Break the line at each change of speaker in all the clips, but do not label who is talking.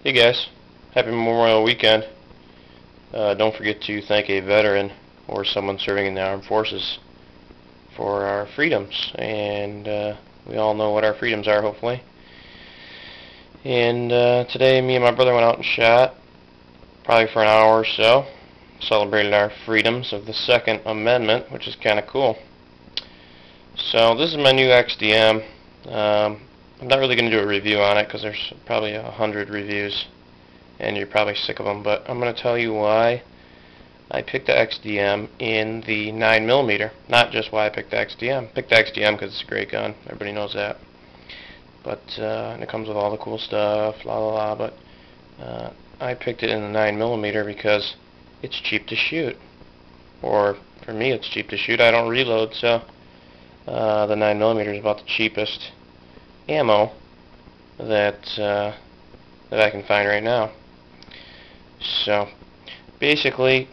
Hey guys, happy Memorial Weekend. Don't forget to thank a veteran or someone serving in the armed forces for our freedoms, and we all know what our freedoms are, hopefully. And today me and my brother went out and shot, probably for an hour or so, celebrated our freedoms of the Second Amendment, which is kind of cool. So this is my new XDM. I'm not really going to do a review on it because there's probably 100 reviews and you're probably sick of them, but I'm going to tell you why I picked the XDM in the 9mm. Not just why I picked the XDM. I picked the XDM because it's a great gun. Everybody knows that. But and it comes with all the cool stuff, la la la. But I picked it in the 9mm because it's cheap to shoot. Or for me, it's cheap to shoot. I don't reload, so the 9mm is about the cheapest ammo that I can find right now. So basically,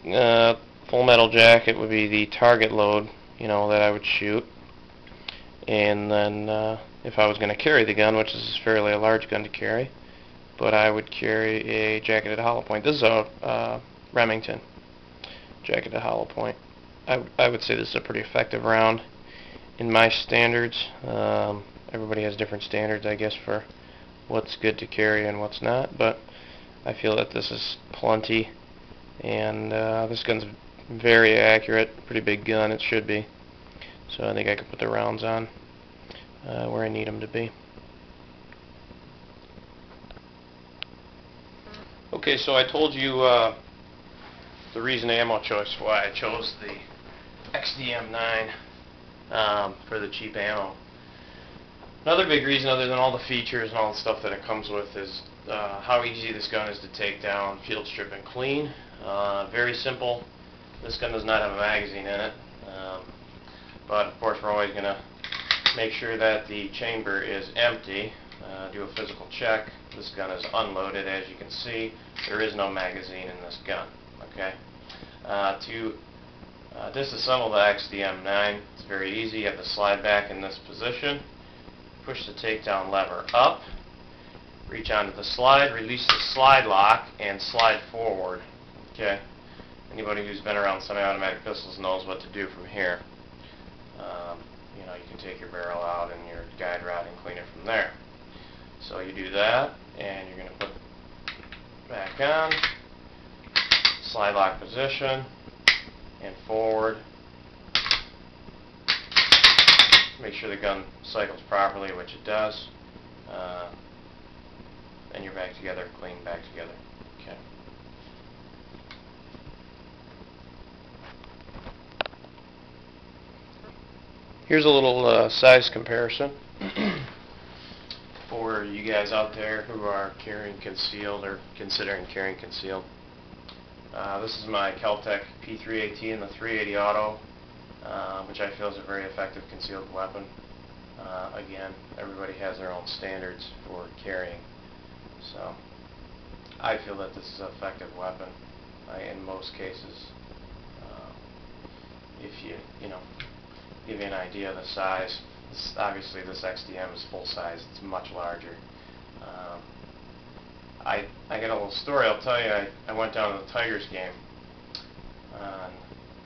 full metal jacket would be the target load, that I would shoot. And then if I was going to carry the gun, which is fairly a large gun to carry, but I would carry a jacketed hollow point. This is a Remington jacketed hollow point. I would say this is a pretty effective round in my standards. Everybody has different standards, I guess, for what's good to carry and what's not, but I feel that this is plenty, and this gun's very accurate, pretty big gun, it should be, so I think I can put the rounds on where I need them to be. Okay, so I told you the reason ammo choice, why I chose the XDM9 for the cheap ammo. Another big reason, other than all the features and all the stuff that it comes with, is how easy this gun is to take down, field strip, and clean. Very simple. This gun does not have a magazine in it, but of course we're always going to make sure that the chamber is empty. Do a physical check. This gun is unloaded, as you can see. There is no magazine in this gun. Okay. To disassemble the XDM9, it's very easy. You have to slide back in this position. Push the takedown lever up, reach onto the slide, release the slide lock, and slide forward. Okay. Anybody who's been around semi-automatic pistols knows what to do from here. You can take your barrel out and your guide rod and clean it from there. So you do that, and you're going to put it back on, slide lock position, and forward. Make sure the gun cycles properly, which it does. And you're back together, clean, back together. Okay. Here's a little size comparison for you guys out there who are carrying concealed or considering carrying concealed. This is my Kel-Tec P3AT in the 380 Auto, which I feel is a very effective concealed weapon. Again, everybody has their own standards for carrying, so I feel that this is an effective weapon in most cases. If give you an idea of the size, obviously this XDM is full size, it's much larger. I got a little story I'll tell you. I went down to the Tigers game on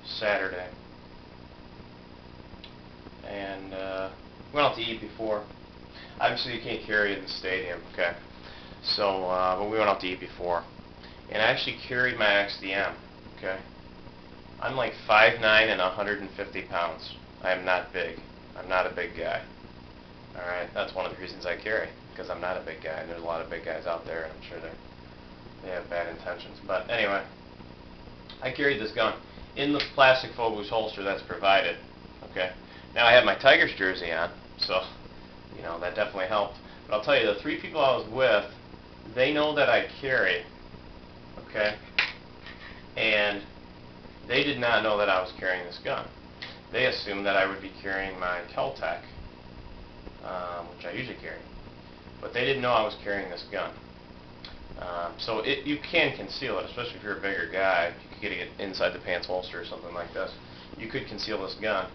Saturday, and went out to eat before. Obviously you can't carry in the stadium, okay? So, but we went out to eat before, and I actually carried my XDM, okay? I'm like 5'9" and 150 pounds. I am not big. I'm not a big guy. Alright, that's one of the reasons I carry, because I'm not a big guy, and there's a lot of big guys out there, and I'm sure they have bad intentions. But anyway, I carried this gun in the plastic Focus holster that's provided, okay? Now I had my Tigers jersey on, so, that definitely helped. But I'll tell you, the three people I was with, they know that I carry, okay? And they did not know that I was carrying this gun. They assumed that I would be carrying my Kel-Tec, which I usually carry. But they didn't know I was carrying this gun. So you can conceal it, especially if you're a bigger guy. If you could get it inside the pants holster or something like this, you could conceal this gun,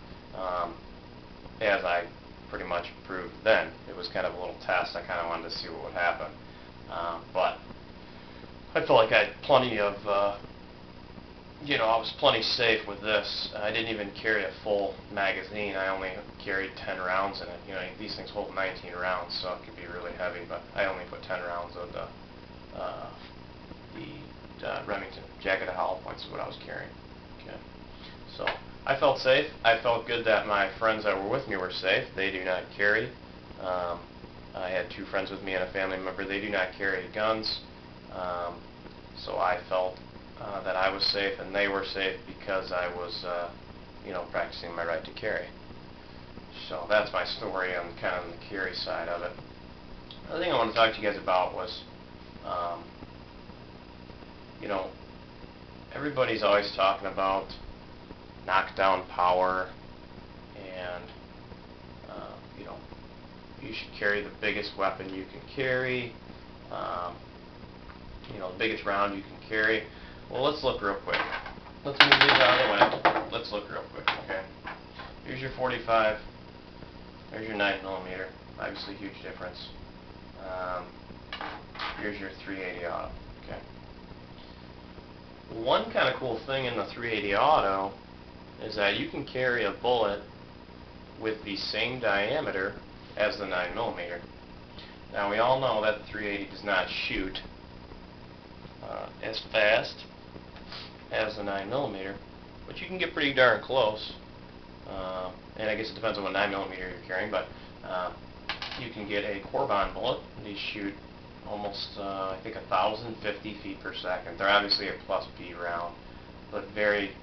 as I pretty much proved then. It was kind of a little test. I kind of wanted to see what would happen. But I felt like I had plenty of, I was plenty safe with this. I didn't even carry a full magazine. I only carried 10 rounds in it. These things hold 19 rounds, so it could be really heavy, but I only put 10 rounds of the Remington jacket of hollow points is what I was carrying. Okay. So I felt safe. I felt good that my friends that were with me were safe. They do not carry. I had 2 friends with me and a family member. They do not carry guns. So I felt that I was safe and they were safe because I was, practicing my right to carry. So that's my story on kind of the carry side of it. The other thing I want to talk to you guys about was, everybody's always talking about knockdown power and, you should carry the biggest weapon you can carry, the biggest round you can carry. Well, let's look real quick. Let's move these out of the way. Let's look real quick, okay? Here's your 45. There's your 9mm. Obviously, huge difference. Here's your 380 auto, okay? One kind of cool thing in the 380 auto is that you can carry a bullet with the same diameter as the 9mm. Now, we all know that the 380 does not shoot as fast as the 9mm, but you can get pretty darn close. And I guess it depends on what 9mm you're carrying, but you can get a Corbin bullet. These shoot almost, I think, 1,050 feet per second. They're obviously a plus B round, but very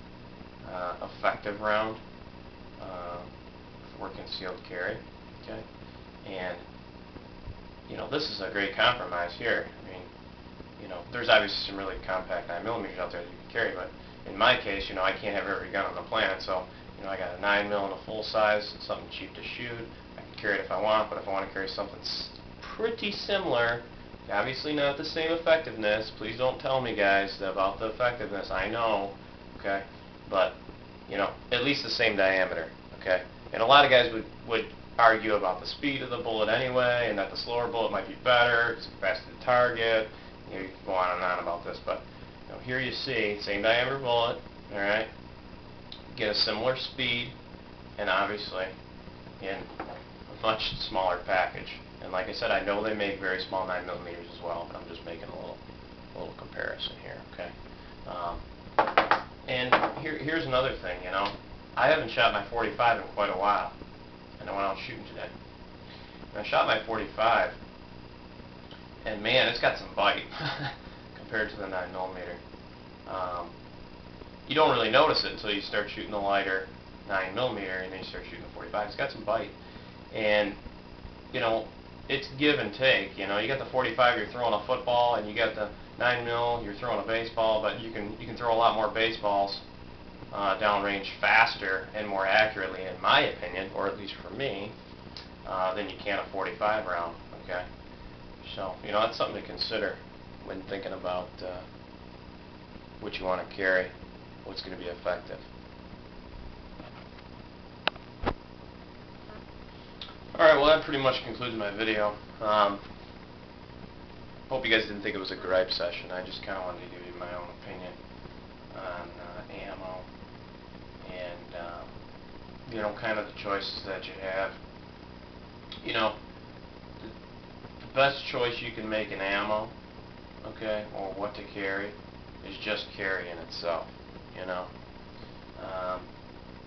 effective round for concealed carry. Okay, and this is a great compromise here. I mean, there's obviously some really compact 9mm out there that you can carry, but in my case, I can't have every gun on the planet, so I got a 9mm in a full size, something cheap to shoot. I can carry it if I want, but if I want to carry something pretty similar, obviously not the same effectiveness. Please don't tell me, guys, about the effectiveness. I know, okay, but at least the same diameter, okay. And a lot of guys would argue about the speed of the bullet anyway, and that the slower bullet might be better because it's faster to target. You can go on and on about this, but here you see same diameter bullet, all right. Get a similar speed, and obviously in a much smaller package. And like I said, I know they make very small 9mm as well, but I'm just making a little comparison here, okay. And here's another thing, I haven't shot my 45 in quite a while, and I went out shooting today. And I shot my 45, and man, it's got some bite compared to the 9mm. You don't really notice it until you start shooting the lighter 9mm, and then you start shooting the 45. It's got some bite, and it's give and take. You got the 45, you're throwing a football, and you got the 9mm, you're throwing a baseball. But you can throw a lot more baseballs downrange faster and more accurately, in my opinion, or at least for me, than you can a 45 round. Okay, so that's something to consider when thinking about what you want to carry, what's going to be effective. Alright, well, that pretty much concludes my video. Hope you guys didn't think it was a gripe session. I just kind of wanted to give you my own opinion on ammo and kind of the choices that you have. The best choice you can make in ammo, okay, or what to carry, is just carry in itself. I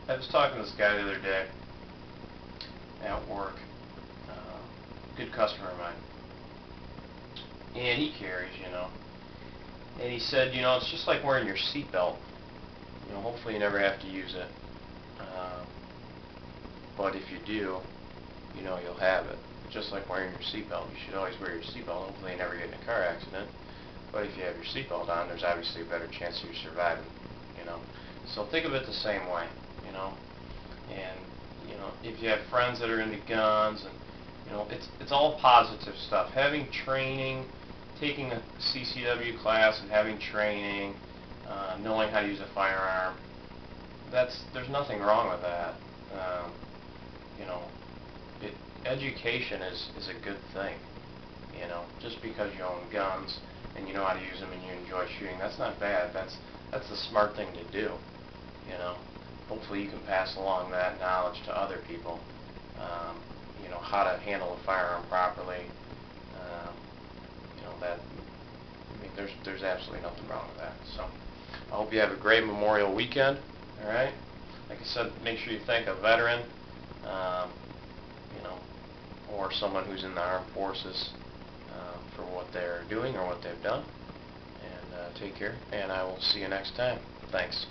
was talking to this guy the other day at work, good customer of mine, and he carries, and he said, it's just like wearing your seatbelt. Hopefully you never have to use it, but if you do, you'll have it. Just like wearing your seatbelt, you should always wear your seatbelt. Hopefully you never get in a car accident, but if you have your seatbelt on, there's obviously a better chance of you surviving. So think of it the same way, and if you have friends that are into guns, and it's all positive stuff. Having training, taking a CCW class and having training, knowing how to use a firearm, there's nothing wrong with that. Education is a good thing. You know, just because you own guns and you know how to use them and you enjoy shooting, that's not bad. That's the smart thing to do. You know, hopefully you can pass along that knowledge to other people. You know, how to handle a firearm properly. You know, that, I mean, there's absolutely nothing wrong with that. So I hope you have a great Memorial weekend. All right. Like I said, make sure you thank a veteran. You know, or someone who's in the armed forces for what they're doing or what they've done. And take care, and I will see you next time. Thanks.